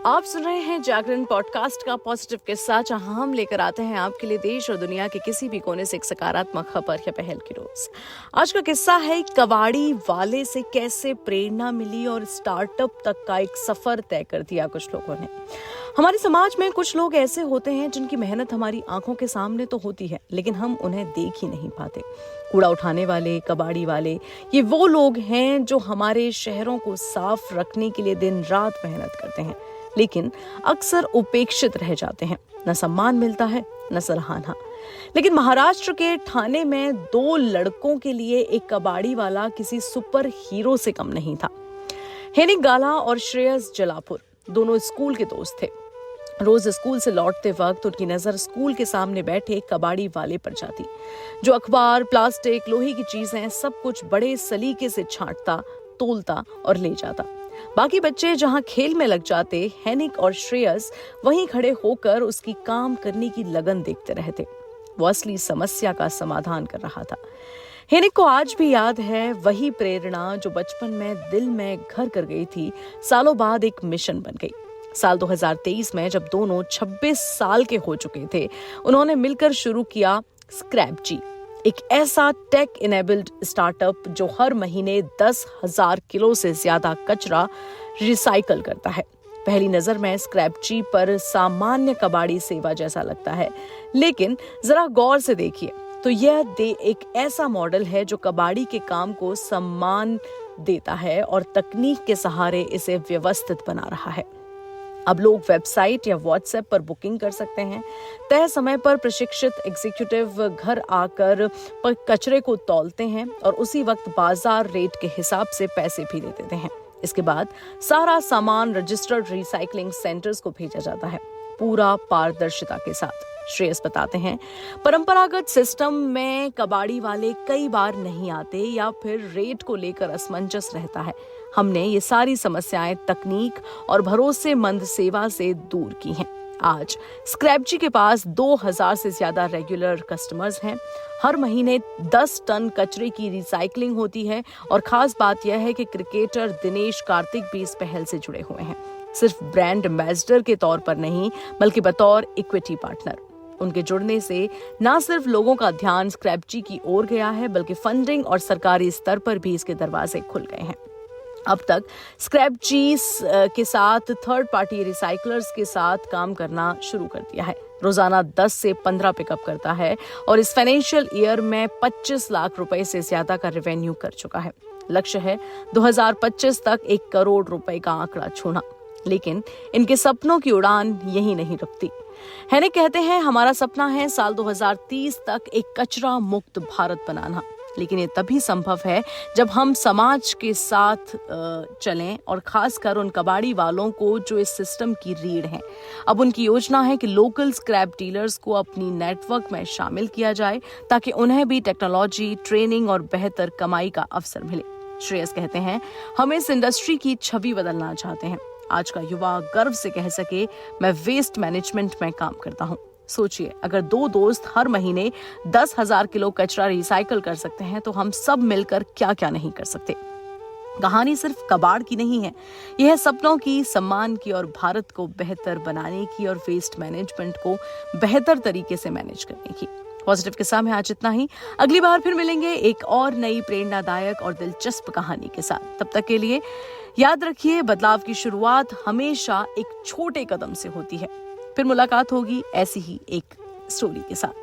आप सुन रहे हैं जागरण पॉडकास्ट का पॉजिटिव किस्सा, जहां हम लेकर आते हैं आपके लिए देश और दुनिया के किसी भी कोने से एक सकारात्मक खबर या पहल की रोज। आज का किस्सा है कबाड़ी वाले से कैसे प्रेरणा मिली और स्टार्टअप तक का एक सफर तय कर दिया कुछ लोगों ने। हमारे समाज में कुछ लोग ऐसे होते हैं जिनकी मेहनत हमारी आंखों के सामने तो होती है, लेकिन हम उन्हें देख ही नहीं पाते। कूड़ा उठाने वाले, कबाड़ी वाले, ये वो लोग हैं जो हमारे शहरों को साफ रखने के लिए दिन रात मेहनत करते हैं, लेकिन अक्सर उपेक्षित रह जाते हैं। न सम्मान मिलता है, न सराहना। लेकिन महाराष्ट्र के ठाणे में 2 लड़कों के लिए एक कबाड़ी वाला किसी सुपर हीरो से कम नहीं था। हेनिक गाला और श्रेयस जलापुर दोनों स्कूल के दोस्त थे। रोज स्कूल से लौटते वक्त उनकी नजर स्कूल के सामने बैठे कबाड़ी वाले पर जाती, जो अखबार, प्लास्टिक, लोहे की चीजें सब कुछ बड़े सलीके से छांटता, तोलता और ले जाता। बाकी बच्चे जहां खेल में लग जाते, हेनिक और श्रेयस वहीं खड़े होकर उसकी काम करने की लगन देखते रहते। वो असली समस्या का समाधान कर रहा था। हेनिक को आज भी याद है वही प्रेरणा जो बचपन में दिल में घर कर गई थी, सालों बाद एक मिशन बन गई। साल 2023 में जब दोनों 26 साल के हो चुके थे, उन्होंने मिलकर शुरू किया स्क्रैपजी, एक ऐसा टेक इनेबल्ड स्टार्टअप जो हर महीने 10,000 किलो से ज्यादा कचरा रिसाइकल करता है। पहली नजर में स्क्रैपजी पर सामान्य कबाड़ी सेवा जैसा लगता है, लेकिन जरा गौर से देखिए तो यह एक ऐसा मॉडल है जो कबाड़ी के काम को सम्मान देता है और तकनीक के सहारे इसे व्यवस्थित बना रहा है। अब लोग वेबसाइट या व्हाट्सएप पर बुकिंग कर सकते हैं। तय समय पर प्रशिक्षित एग्जीक्यूटिव घर आकर कचरे को तौलते हैं और उसी वक्त बाजार रेट के हिसाब से पैसे भी दे देते हैं। इसके बाद सारा सामान रजिस्टर्ड रिसाइकलिंग सेंटर्स को भेजा जाता है, पूरा पारदर्शिता के साथ। श्रेयस बताते हैं, परंपरागत सिस्टम में कबाड़ी वाले कई बार नहीं आते या फिर रेट को लेकर असमंजस रहता है। हमने ये सारी समस्याएं तकनीक और भरोसेमंद सेवा से दूर की हैं। आज स्क्रैपजी के पास 2,000 से ज्यादा रेगुलर कस्टमर्स हैं। हर महीने 10 टन कचरे की रिसाइकलिंग होती है और खास बात यह है कि क्रिकेटर दिनेश कार्तिक भी इस पहल से जुड़े हुए हैं, सिर्फ ब्रांड एम्बेसडर के तौर पर नहीं, बल्कि बतौर इक्विटी पार्टनर। उनके जुड़ने से न सिर्फ लोगों का ध्यान स्क्रैपजी की ओर गया है, बल्कि फंडिंग और सरकारी स्तर पर भी इसके दरवाजे खुल गए हैं। अब तक स्क्रैपजी के साथ थर्ड पार्टी रिसाइकलर्स के साथ काम करना शुरू कर दिया है। रोजाना 10 से 15 पिकअप करता है और इस फाइनेंशियल ईयर में 25 लाख रुपए से ज्यादा का रेवेन्यू कर चुका है। लक्ष्य है 2025 तक 1 करोड़ रुपए का आंकड़ा छूना। लेकिन इनके सपनों की उड़ान यही नहीं रुकती। हेनिक कहते हैं, हमारा सपना है साल 2030 तक एक कचरा मुक्त भारत बनाना, लेकिन ये तभी संभव है जब हम समाज के साथ चलें और खासकर उन कबाड़ी वालों को जो इस सिस्टम की रीढ़ हैं। अब उनकी योजना है कि लोकल स्क्रैप डीलर्स को अपनी नेटवर्क में शामिल किया जाए ताकि उन्हें भी टेक्नोलॉजी, ट्रेनिंग और बेहतर कमाई का अवसर मिले। श्रेयस कहते हैं, हम इस इंडस्ट्री की छवि बदलना चाहते हैं। आज का युवा गर्व से कह सके, मैं वेस्ट मैनेजमेंट में काम करता हूँ। सोचिए, अगर 2 दोस्त हर महीने 10,000 किलो कचरा रिसाइकल कर सकते हैं तो हम सब मिलकर क्या क्या नहीं कर सकते। कहानी सिर्फ कबाड़ की नहीं है, यह है सपनों की, सम्मान की और भारत को बेहतर बनाने की और वेस्ट मैनेजमेंट को बेहतर तरीके से मैनेज करने की। पॉजिटिव किस्सा में आज इतना ही। अगली बार फिर मिलेंगे एक और नई प्रेरणादायक और दिलचस्प कहानी के साथ। तब तक के लिए याद रखिए, बदलाव की शुरुआत हमेशा एक छोटे कदम से होती है। फिर मुलाकात होगी ऐसी ही एक स्टोरी के साथ।